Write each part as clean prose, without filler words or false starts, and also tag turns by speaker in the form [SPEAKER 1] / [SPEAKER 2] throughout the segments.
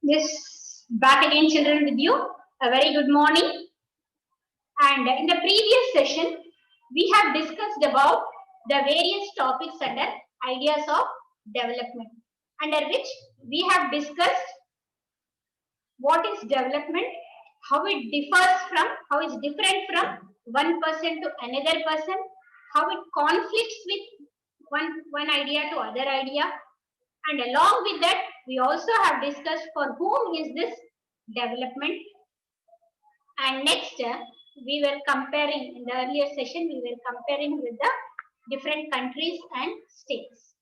[SPEAKER 1] Yes, back again, children, with you. A very good morning. And in the previous session, we have discussed about the various topics under ideas of development, under which we have discussed what is development, how it differs from, how it's different from one person to another person, how it conflicts with one idea to other idea, and along with that, we also have discussed for whom is this development. And next, we were comparing in the earlier session, we were comparing with the different countries and states.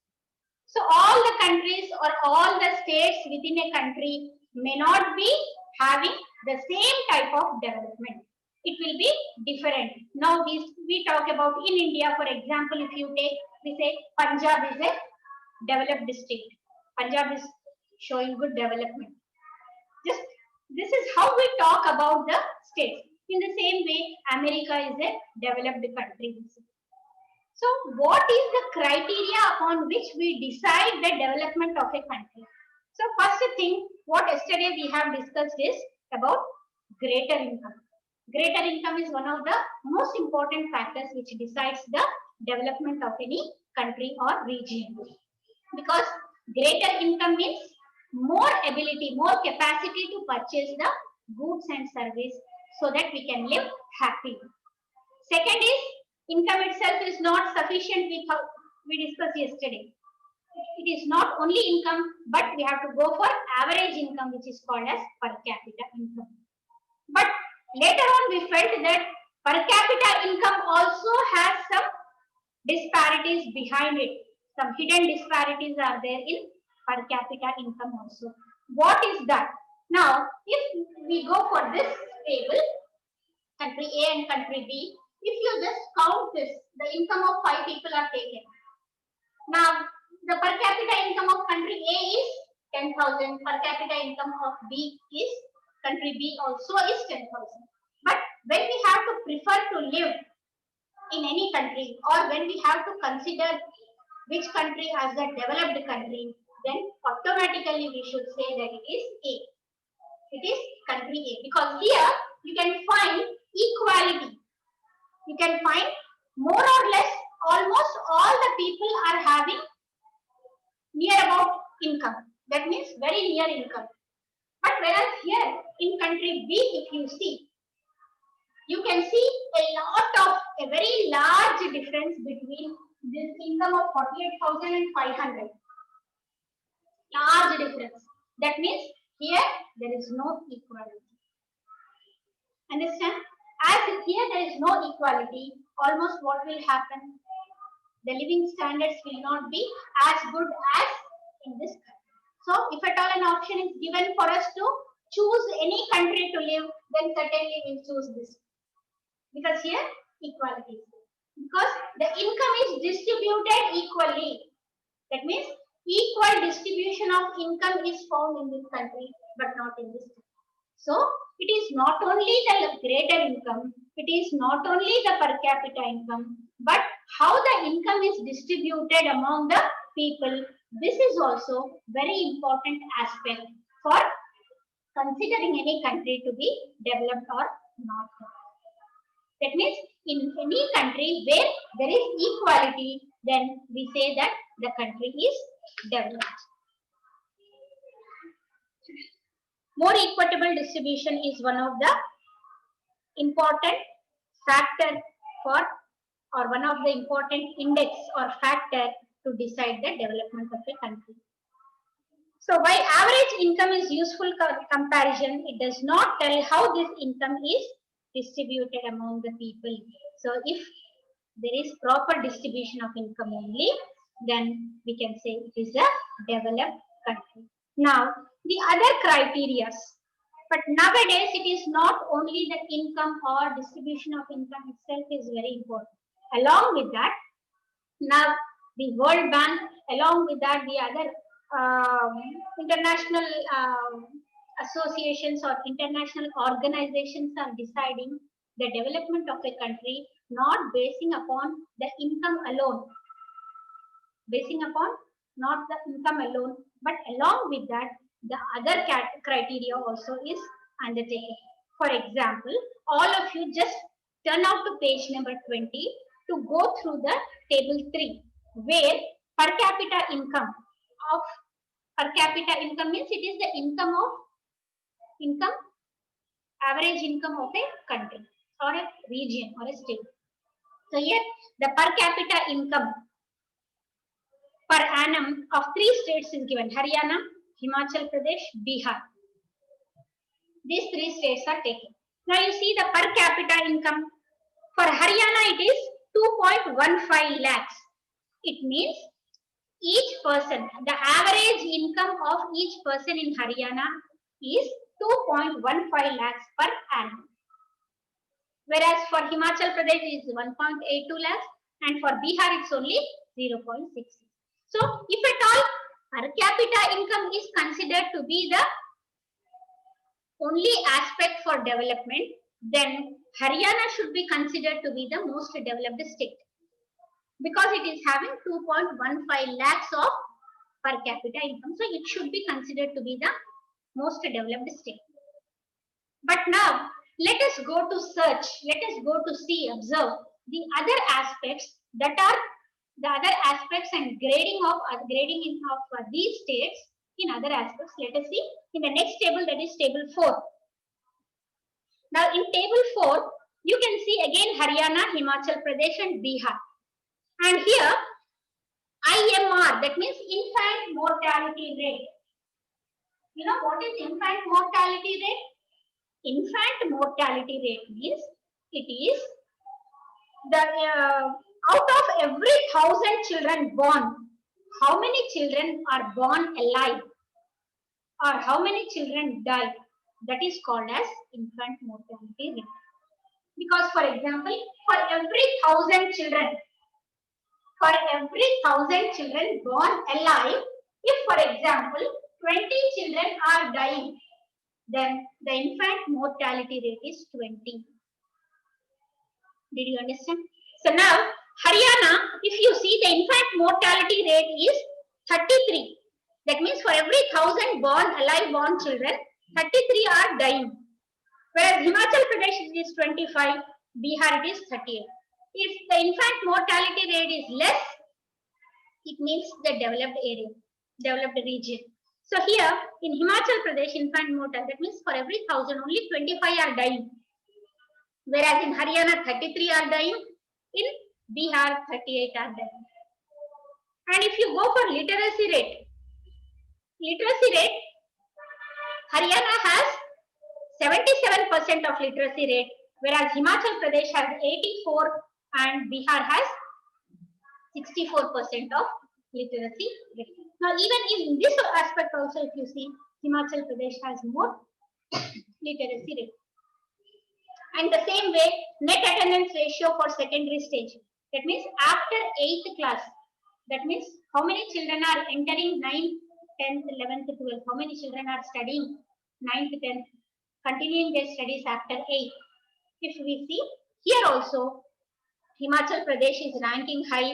[SPEAKER 1] So all the countries or all the states within a country may not be having the same type of development. It will be different. Now we talk about in India, for example, if you take, we say Punjab is a developed state. Punjab is showing good development. Just this is how we talk about the states. In the same way, America is a developed country. So, what is the criteria upon which we decide the development of a country? So, first thing, what yesterday we have discussed is about greater income. Greater income is one of the most important factors which decides the development of any country or region. Because greater income means more ability, more capacity to purchase the goods and service so that we can live happily. Second is income itself is not sufficient with how we discussed yesterday. It is not only income, but we have to go for average income, which is called as per capita income. But later on, we felt that per capita income also has some disparities behind it. Some hidden disparities are there in per capita income also. What is that? Now, if we go for this table, country A and country B, if you just count this, the income of 5 people are taken. Now, the per capita income of country A is 10,000, per capita income of B is, country B also is 10,000. But when we have to prefer to live in any country, or when we have to consider which country as a developed country, then automatically we should say that it is A. It is country A, because here you can find equality. You can find more or less almost all the people are having near about income. That means very near income. But whereas here in country B, if you see, you can see a very large difference between this income of 48,000 and 500. Large difference. That means here there is no equality. Understand? As here there is no equality, almost what will happen? The living standards will not be as good as in this country. So, if at all an option is given for us to choose any country to live, then certainly we'll choose this. Because here equality is there. Because the income is distributed equally. That means equal distribution of income is found in this country, but not in this country. So, it is not only the greater income, it is not only the per capita income, but how the income is distributed among the people. This is also very important aspect for considering any country to be developed or not. That means in any country where there is equality, then we say that the country is developed. More equitable distribution is one of the important factor for, or one of the important index or factor to decide the development of a country. So why average income is useful comparison, it does not tell how this income is distributed among the people. So if there is proper distribution of income only, then we can say it is a developed country. Now, the other criteria, but nowadays it is not only the income or distribution of income itself is very important. Along with that, now the World Bank, along with that the other international associations or international organizations are deciding the development of a country not basing upon the income alone, basing upon not the income alone, but along with that the other criteria also is undertaken. For example, all of you just turn out to page number 20 to go through the table 3, where per capita income of per capita income means it is the income average income of a country or a region or a state. So here the per capita income per annum of 3 states is given: Haryana, Himachal Pradesh, Bihar. These 3 states are taken. Now you see the per capita income. For Haryana it is 2.15 lakhs. It means each person, the average income of each person in Haryana is 2.15 lakhs per annum. Whereas for Himachal Pradesh it is 1.82 lakhs and for Bihar it's only 0.6. So if at all per capita income is considered to be the only aspect for development, then Haryana should be considered to be the most developed state, because it is having 2.15 lakhs of per capita income. So it should be considered to be the most developed state. But now let us go to search, let us go to see, observe the other aspects that are the other aspects and grading of these states in other aspects. Let us see in the next table, that is table 4. Now in table 4, you can see again Haryana, Himachal Pradesh and Bihar. And here IMR, that means infant mortality rate. You know what is infant mortality rate? Infant mortality rate means it is the out of every 1,000 children born, how many children are born alive or how many children die. That is called as infant mortality rate. Because for example, for every 1,000 children, born alive, if for example 20 children are dying, then the infant mortality rate is 20. Did you understand? So now Haryana, if you see, the infant mortality rate is 33. That means for every 1,000 born children, 33 are dying. Whereas Himachal Pradesh is 25, Bihar it is 38. If the infant mortality rate is less, it means the developed area, developed region. So here in Himachal Pradesh, infant mortality, that means for every 1,000 only 25 are dying. Whereas in Haryana 33 are dying, in Bihar 38 are dying. And if you go for literacy rate, Haryana has 77% of literacy rate, whereas Himachal Pradesh has 84 and Bihar has 64% of literacy rate. Now even in this aspect also, if you see, Himachal Pradesh has more literacy rate. And the same way, net attendance ratio for secondary stage. That means after 8th class, that means how many children are entering 9th, 10th, 11th, 12th, how many children are studying 9th, 10th, continuing their studies after 8th. If we see, here also, Himachal Pradesh is ranking high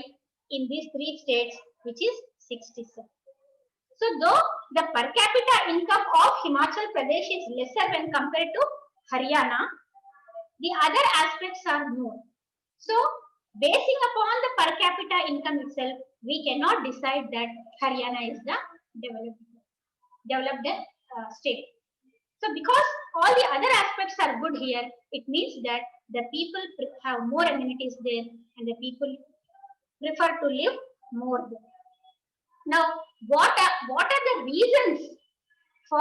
[SPEAKER 1] in these 3 states, which is 67. So though the per capita income of Himachal Pradesh is lesser when compared to Haryana, the other aspects are more. So basing upon the per capita income itself, we cannot decide that Haryana is the developed state. So because all the other aspects are good here, it means that the people have more amenities there and the people prefer to live more there. Now, what are the reasons for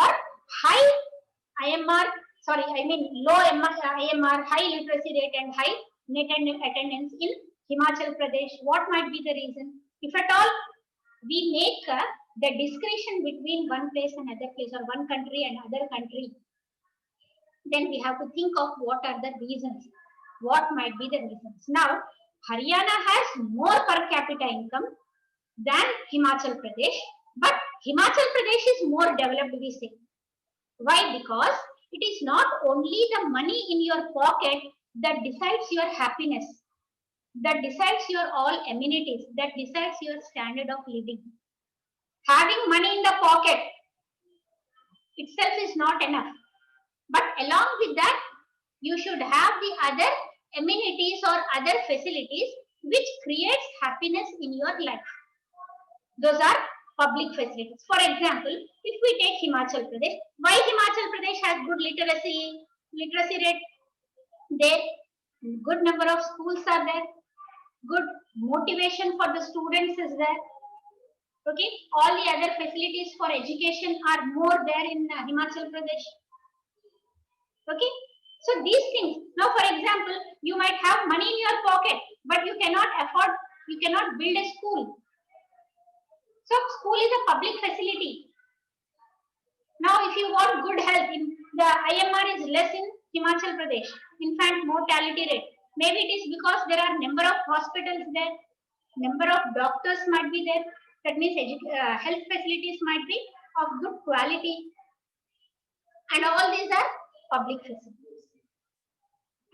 [SPEAKER 1] high IMR, low IMR, high literacy rate and high net attendance in Himachal Pradesh? What might be the reason? If at all we make the discretion between one place and other place, or one country and other country, then we have to think of what are the reasons. What might be the reasons? Now, Haryana has more per capita income than Himachal Pradesh, but Himachal Pradesh is more developed, we say. Why? Because it is not only the money in your pocket that decides your happiness, that decides your all amenities, that decides your standard of living. Having money in the pocket itself is not enough. But along with that, you should have the other amenities or other facilities which creates happiness in your life. Those are public facilities. For example, if we take Himachal Pradesh, why Himachal Pradesh has good literacy rate? There, good number of schools are there. Good motivation for the students is there. Okay, all the other facilities for education are more there in Himachal Pradesh. Okay, so these things. Now, for example, you might have money in your pocket, but you cannot build a school. So, school is a public facility. Now, if you want good health, the IMR is less in Himachal Pradesh. Infant mortality rate. Maybe it is because there are number of hospitals there, number of doctors might be there. That means health facilities might be of good quality. And all these are public facilities.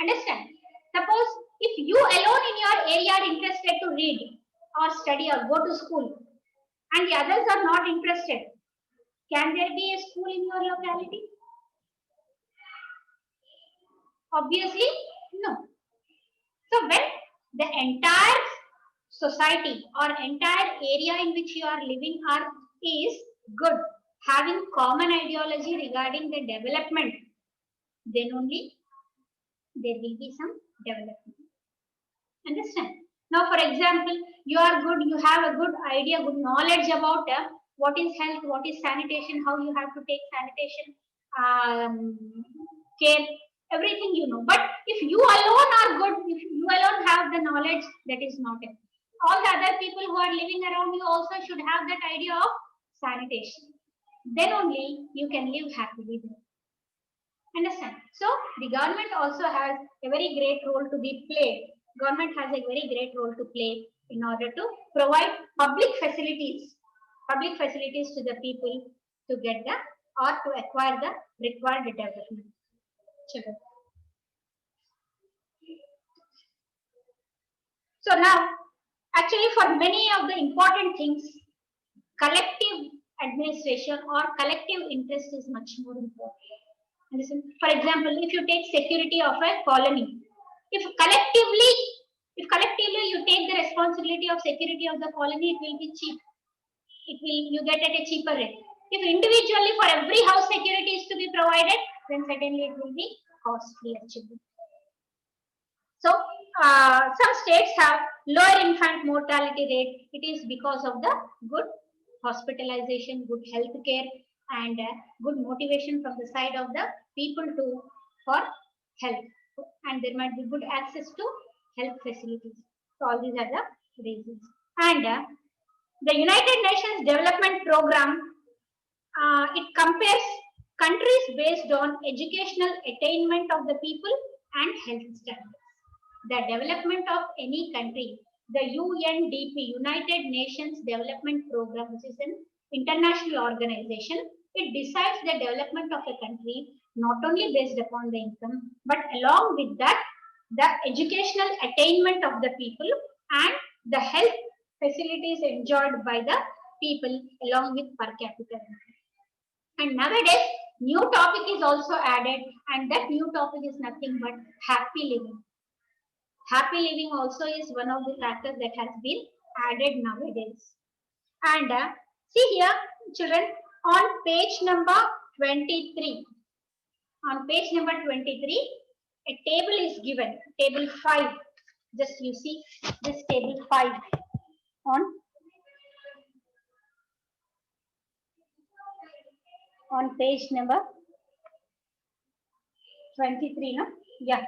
[SPEAKER 1] Understand? Suppose if you alone in your area are interested to read or study or go to school and the others are not interested, can there be a school in your locality? Obviously, no. So when the entire society or entire area in which you are living is good, having common ideology regarding the development, then only there will be some development. Understand? Now, for example, you are good, you have a good idea, good knowledge about what is health, what is sanitation, how you have to take sanitation care, everything you know. But if you alone are good, if you alone have the knowledge, that is not it. All the other people who are living around you also should have that idea of sanitation. Then only you can live happily there. Understand? So the government also has a very great role to be played. Government has a very great role to play in order to provide public facilities to the people to get the or to acquire the required development. Children. So now, actually, for many of the important things, collective administration or collective interest is much more important. Listen, for example, if you take security of a colony, if collectively you take the responsibility of security of the colony, it will be cheap. You get at a cheaper rate. If individually for every house security is to be provided, then certainly it will be costly actually. So some states have lower infant mortality rate. It is because of the good hospitalization, good health care, and good motivation from the side of the people for health. And there might be good access to health facilities. So all these are the reasons. And the United Nations Development Program, it compares countries based on educational attainment of the people and health standards. The development of any country, the UNDP, United Nations Development Program, which is an international organization, it decides the development of a country not only based upon the income, but along with that, the educational attainment of the people and the health facilities enjoyed by the people along with per capita income. And nowadays, new topic is also added, and that new topic is nothing but happy living. Happy living also is one of the factors that has been added nowadays. And see here, children, on page number 23. On page number 23, a table is given, table 5. Just you see this table 5 on page number 23, no? Yeah.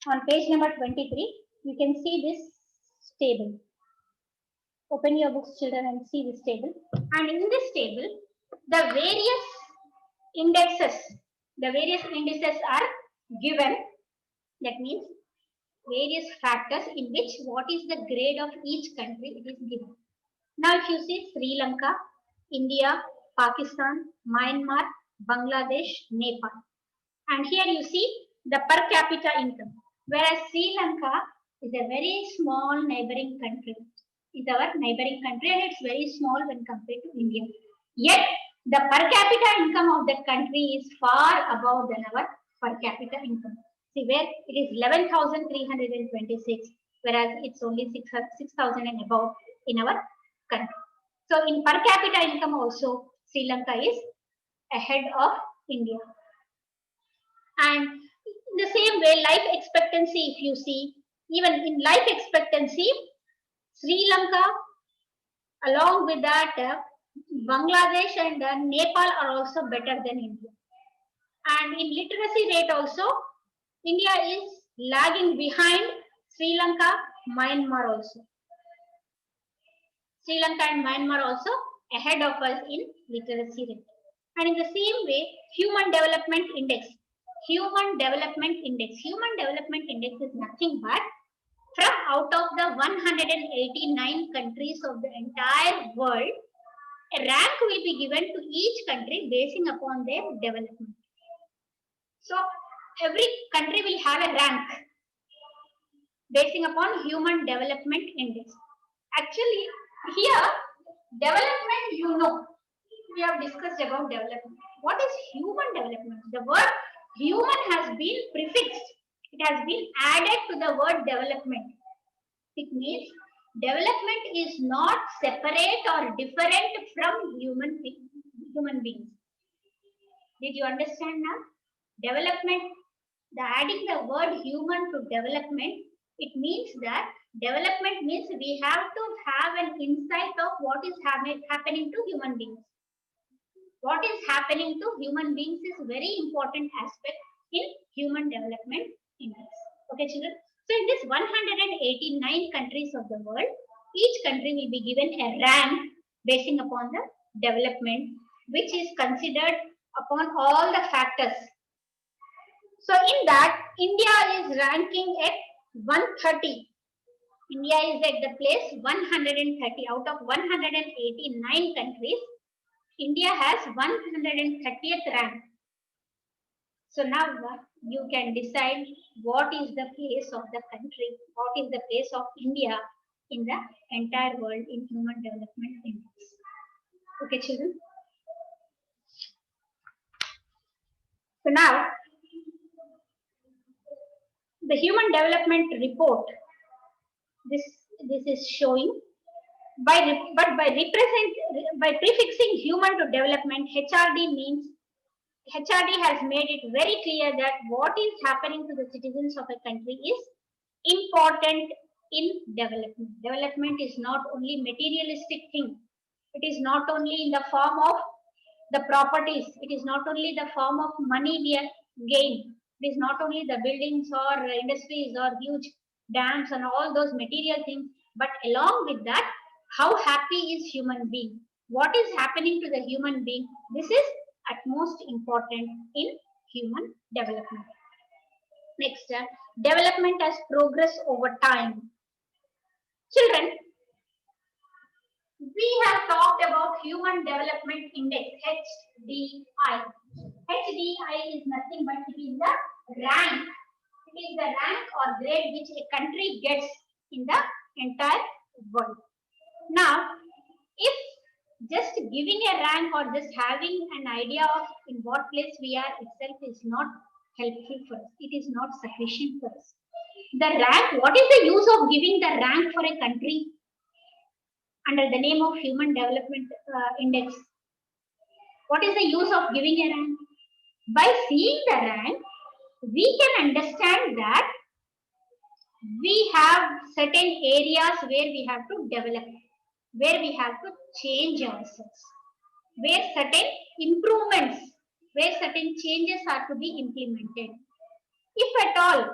[SPEAKER 1] On page number 23, you can see this table. Open your books, children, and see this table. And in this table, the various indices are given. That means various factors in which what is the grade of each country it is given. Now, if you see Sri Lanka, India, Pakistan, Myanmar, Bangladesh, Nepal. And here you see the per capita income. Whereas Sri Lanka is a very small neighboring country. It's our neighboring country and it's very small when compared to India. Yet the per capita income of that country is far above than our per capita income. See, where it is 11,326, whereas it's only 6,000 and above in our country. So in per capita income also, Sri Lanka is ahead of India. And in the same way, life expectancy, if you see, even in life expectancy, Sri Lanka, along with that, Bangladesh and Nepal are also better than India. And in literacy rate also, India is lagging behind Sri Lanka, Myanmar also. Sri Lanka and Myanmar also ahead of us in literacy rate. And in the same way, Human Development Index. Human Development Index. Human Development Index is nothing but from out of the 189 countries of the entire world, a rank will be given to each country basing upon their development. So every country will have a rank basing upon Human Development Index. Actually, here, development, we have discussed about development. What is human development? The word human has been prefixed. It has been added to the word development. It means development is not separate or different from human beings. Did you understand now? Development, adding the word human to development, it means that development means we have to have an insight of what is happening to human beings. What is happening to human beings is a very important aspect in Human Development Index. Okay, children? So in this 189 countries of the world, each country will be given a rank basing upon the development, which is considered upon all the factors. So in that, India is ranking at 130. India is at the place 130 out of 189 countries. India has 130th rank. So now you can decide what is the place of the country, what is the place of India in the entire world in Human Development Index. Okay, children. So now, the Human Development Report. This is showing by prefixing human to development, HRD means HRD has made it very clear that what is happening to the citizens of a country is important in development. Development is not only materialistic thing. It is not only in the form of the properties. It is not only the form of money we gain. It is not only the buildings or industries or huge dams and all those material things. But along with that, how happy is human being? What is happening to the human being? This is at most important in human development. Next, development as progress over time. Children, we have talked about Human Development Index, HDI. HDI is nothing but it is the rank. It is the rank or grade which a country gets in the entire world. Now, if just giving a rank or just having an idea of in what place we are itself is not helpful for us. It is not sufficient for us. The rank, what is the use of giving the rank for a country under the name of Human Development Index? What is the use of giving a rank? By seeing the rank, we can understand that we have certain areas where we have to develop, where we have to change ourselves, where certain improvements, where certain changes are to be implemented. If at all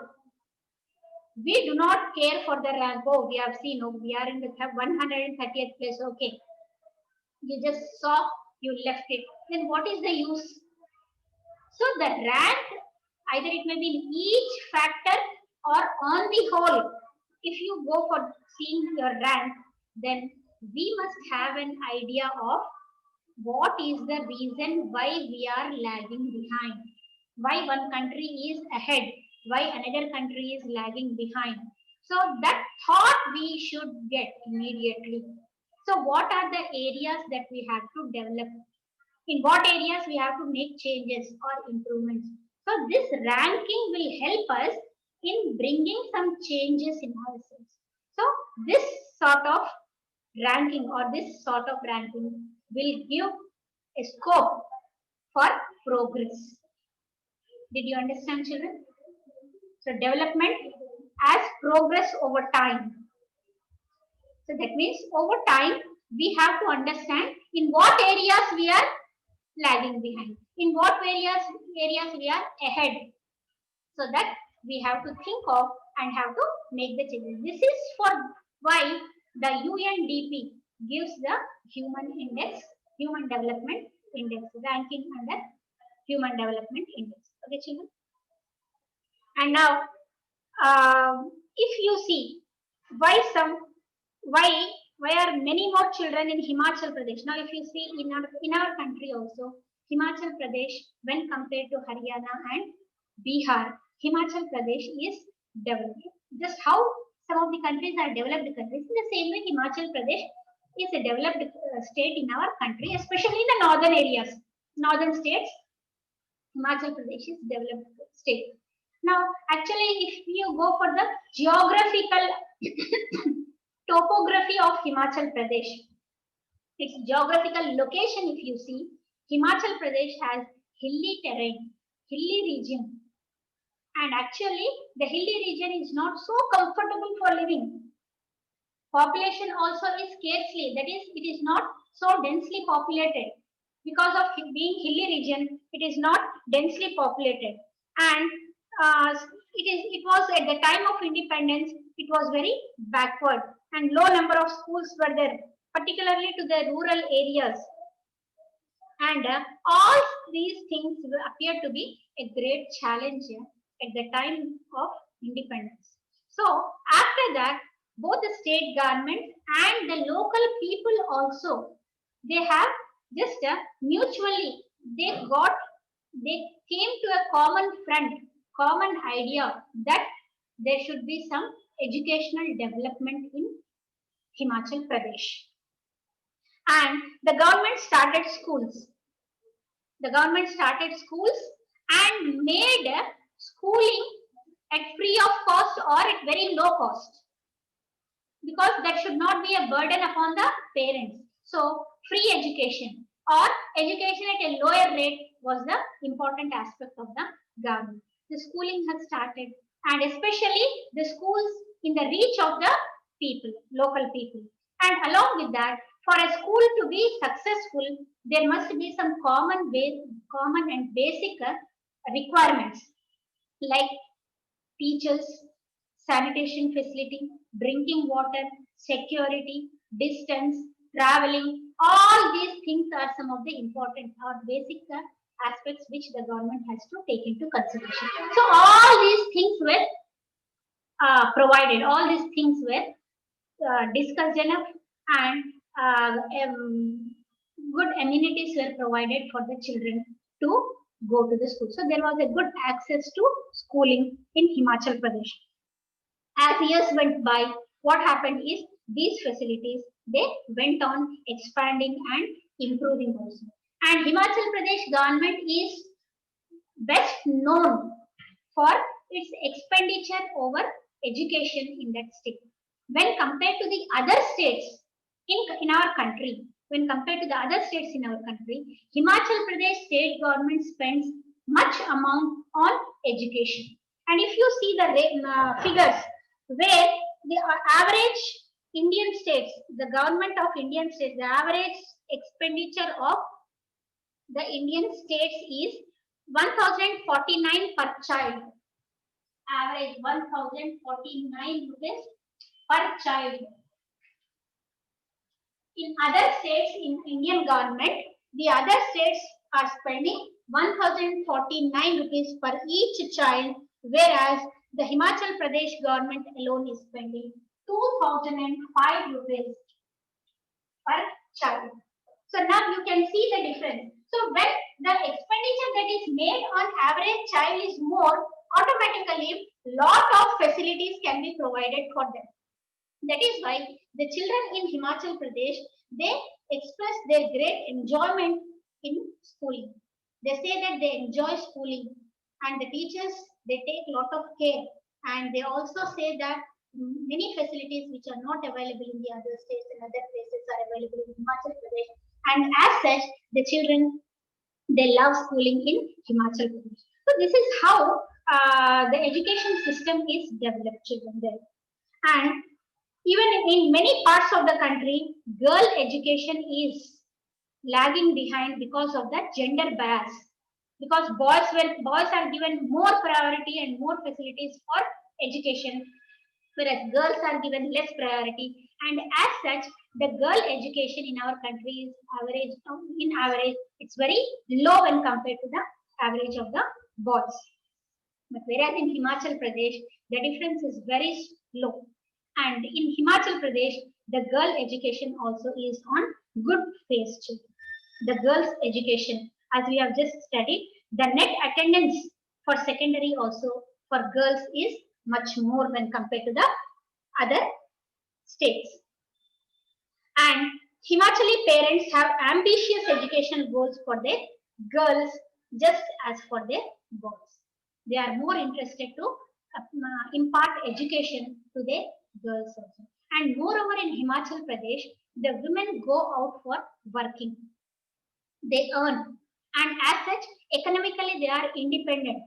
[SPEAKER 1] we do not care for the rank, oh, we have seen, oh, we are in the 130th place, okay. You just saw, you left it. Then what is the use? So the rank, either it may be in each factor or on the whole. If you go for seeing your rank, then we must have an idea of what is the reason why we are lagging behind, why one country is ahead, why another country is lagging behind. So that thought we should get immediately. So what are the areas that we have to develop? in what areas we have to make changes or improvements. So this ranking will help us in bringing some changes in ourselves. So this sort of ranking or this sort of ranking will give a scope for progress. Did you understand, children? So development as progress over time. So that means over time we have to understand in what areas we are lagging behind, in what areas we are ahead, so that we have to think of and have to make the changes. This is for why the UNDP gives the human development index, ranking under human development index. Okay, children. And now, if you see why some why why are many more children in Himachal Pradesh? Now, if you see in our country also, Himachal Pradesh, when compared to Haryana and Bihar, Himachal Pradesh is developed. Just how some of the countries are developed countries, in the same way, Himachal Pradesh is a developed state in our country, especially in the northern areas, northern states. Himachal Pradesh is developed state. Now, actually, if you go for the geographical topography of Himachal Pradesh, its geographical location, if you see, Himachal Pradesh has hilly terrain, hilly region, and actually the hilly region is not so comfortable for living. Population also is scarcely, that is, it is not so densely populated. Because of being hilly region, it is not densely populated, and it was at the time of independence, it was very backward, and low number of schools were there, particularly to the rural areas, and all these things will appear to be a great challenge at the time of independence. So after that, both the state government and the local people also, they have just mutually, they came to a common front, common idea that there should be some educational development in Himachal Pradesh. And the government started schools. The government started schools and made schooling at free of cost or at very low cost, because that should not be a burden upon the parents. So free education or education at a lower rate was the important aspect of the government. The schooling has started, and especially the schools in the reach of the people, local people. And along with that, for a school to be successful, there must be some common and basic requirements like teachers, sanitation facility, drinking water, security, distance, traveling. All these things are some of the important or basic aspects which the government has to take into consideration. So all these things were provided. All these things were discussed enough, and good amenities were provided for the children to go to the school. So there was a good access to schooling in Himachal Pradesh. As years went by, what happened is these facilities, they went on expanding and improving also. And Himachal Pradesh government is best known for its expenditure over education in that state. When compared to the other states in our country, when compared to the other states in our country, Himachal Pradesh state government spends much amount on education. And if you see the figures, where the average Indian states, the government of Indian states, the average expenditure of the Indian states is 1049 per child. Average 1049 rupees per child. In other states, in Indian government, the other states are spending 1049 rupees per each child, whereas the Himachal Pradesh government alone is spending 2005 rupees per child. So now you can see the difference. So when the expenditure that is made on average child is more, automatically lot of facilities can be provided for them. That is why the children in Himachal Pradesh, they express their great enjoyment in schooling. They say that they enjoy schooling, and the teachers, they take a lot of care, and they also say that many facilities which are not available in the other states and other places are available in Himachal Pradesh. And as such, the children, they love schooling in Himachal Pradesh. So this is how the education system is developed, children there. And even in many parts of the country, girl education is lagging behind because of that gender bias. Because boys are given more priority and more facilities for education, whereas girls are given less priority. And as such, the girl education in our country is average. In average, it's very low when compared to the average of the boys. But whereas in Himachal Pradesh, the difference is very low. And in Himachal Pradesh, the girl education also is on good phase too. The girls' education, as we have just studied, the net attendance for secondary also for girls is much more when compared to the other states. And Himachali parents have ambitious education goals for their girls just as for their boys. They are more interested to impart education to their girls also. And moreover, in Himachal Pradesh, the women go out for working. They earn, and as such, economically they are independent.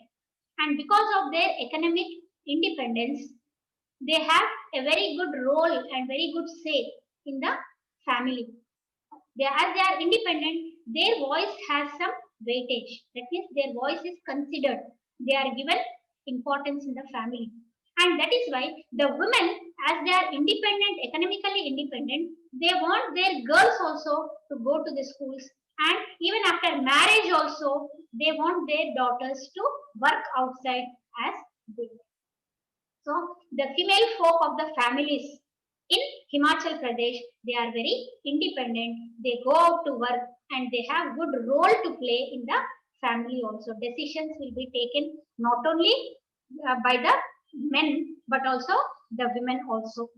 [SPEAKER 1] And because of their economic independence, they have a very good role and very good say in the family. As they are independent, their voice has some weightage. That means their voice is considered. They are given importance in the family. And that is why the women, as they are independent, economically independent, they want their girls also to go to the schools. And even after marriage also, they want their daughters to work outside as they. So the female folk of the families in Himachal Pradesh, they are very independent. They go out to work and they have good role to play in the family also. Decisions will be taken not only by the men but also the women also.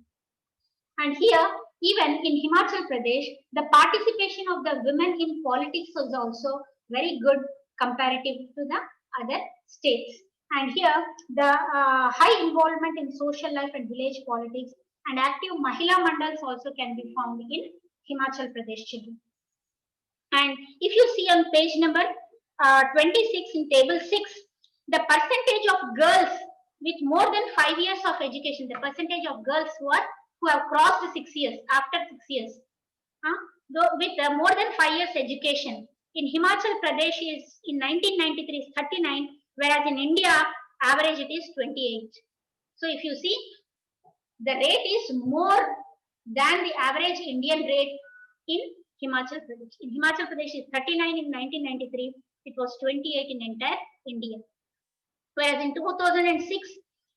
[SPEAKER 1] And here, even in Himachal Pradesh, the participation of the women in politics is also very good comparative to the other states. And here, the high involvement in social life and village politics and active Mahila Mandals also can be found in Himachal Pradesh children. And if you see on page number 26 in table 6, the percentage of girls with more than 5 years of education, the percentage of girls who have crossed 6 years, after 6 years, with more than 5 years education, in Himachal Pradesh is in 1993 is 39, whereas in India, average it is 28. So if you see, the rate is more than the average Indian rate in Himachal Pradesh. In Himachal Pradesh is 39 in 1993, it was 28 in entire India. Whereas in 2006,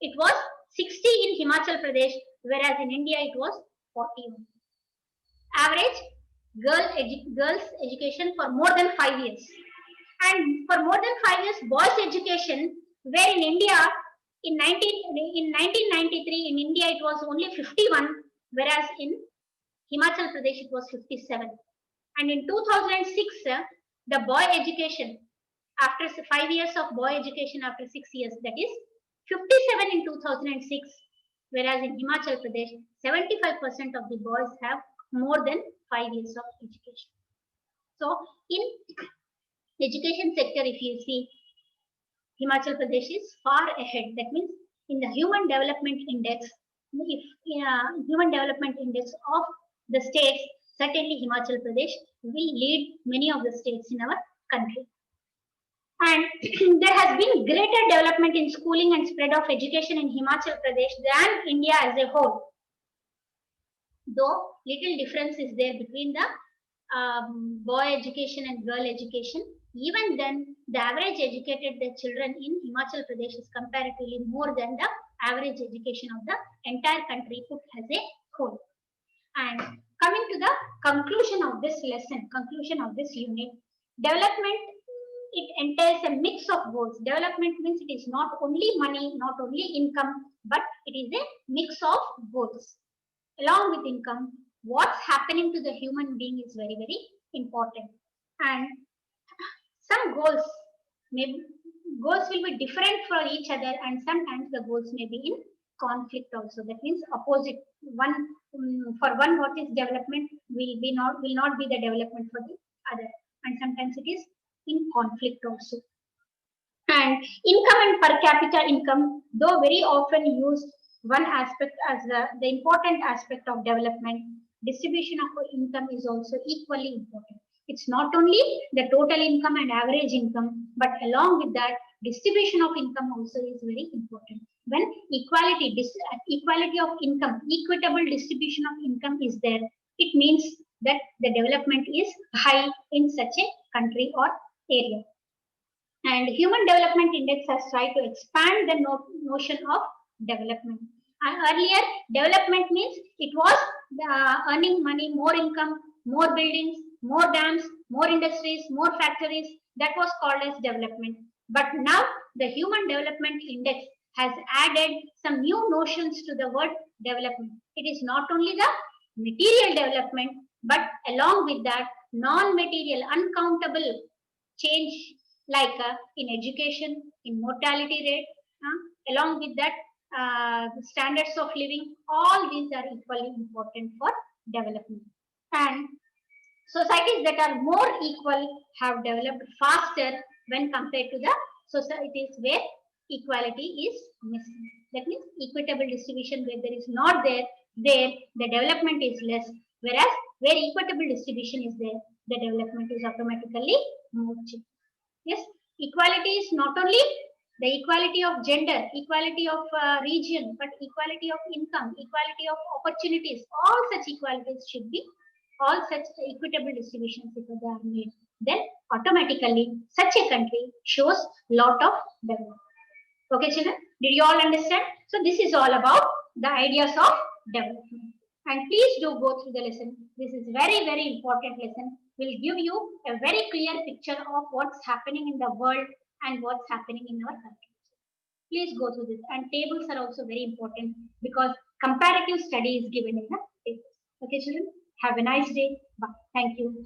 [SPEAKER 1] it was 60 in Himachal Pradesh, whereas in India it was 41. Average girls education for more than 5 years. And for more than 5 years, boys education, where in India, in 1993, in India it was only 51, whereas in Himachal Pradesh it was 57. And in 2006, the boy education, after 5 years of boy education after 6 years, that is 57 in 2006, whereas in Himachal Pradesh, 75% of the boys have more than 5 years of education. So in education sector, if you see, Himachal Pradesh is far ahead. That means in the human development index, if human development index of the states, certainly Himachal Pradesh will lead many of the states in our country. And there has been greater development in schooling and spread of education in Himachal Pradesh than India as a whole. Though little difference is there between the boy education and girl education, even then the average educated the children in Himachal Pradesh is comparatively more than the average education of the entire country put as a whole. And coming to the conclusion of this lesson, conclusion of this unit, development, it entails a mix of goals. Development means it is not only money, not only income, but it is a mix of goals. Along with income, what's happening to the human being is very, very important. And some goals will be different for each other, and sometimes the goals may be in conflict also. That means opposite. One for one, what is development will not be the development for the other, and sometimes it is in conflict also. And income and per capita income, though very often used one aspect as the important aspect of development, distribution of income is also equally important. It's not only the total income and average income, but along with that, distribution of income also is very important. When equality of income, equitable distribution of income is there, it means that the development is high in such a country or area. And Human Development Index has tried to expand the notion of development. Earlier, development means it was earning money, more income, more buildings, more dams, more industries, more factories. That was called as development. But now, the Human Development Index has added some new notions to the word development. It is not only the material development, but along with that, non-material, uncountable change like in education, in mortality rate, along with that, standards of living, all these are equally important for development. And societies that are more equal have developed faster when compared to the societies where equality is missing. That means equitable distribution where there is not there the development is less, whereas where equitable distribution is there, the development is automatically more. Yes, equality is not only the equality of gender, equality of region, but equality of income, equality of opportunities. All such equalities should be, all such equitable distributions if they are made. Then automatically such a country shows lot of development. Okay, children, did you all understand? So this is all about the ideas of development. And please do go through the lesson. This is very, very important lesson. Will give you a very clear picture of what's happening in the world and what's happening in our country. Please go through this. And tables are also very important because comparative study is given in the tables. Okay, children, have a nice day. Bye. Thank you.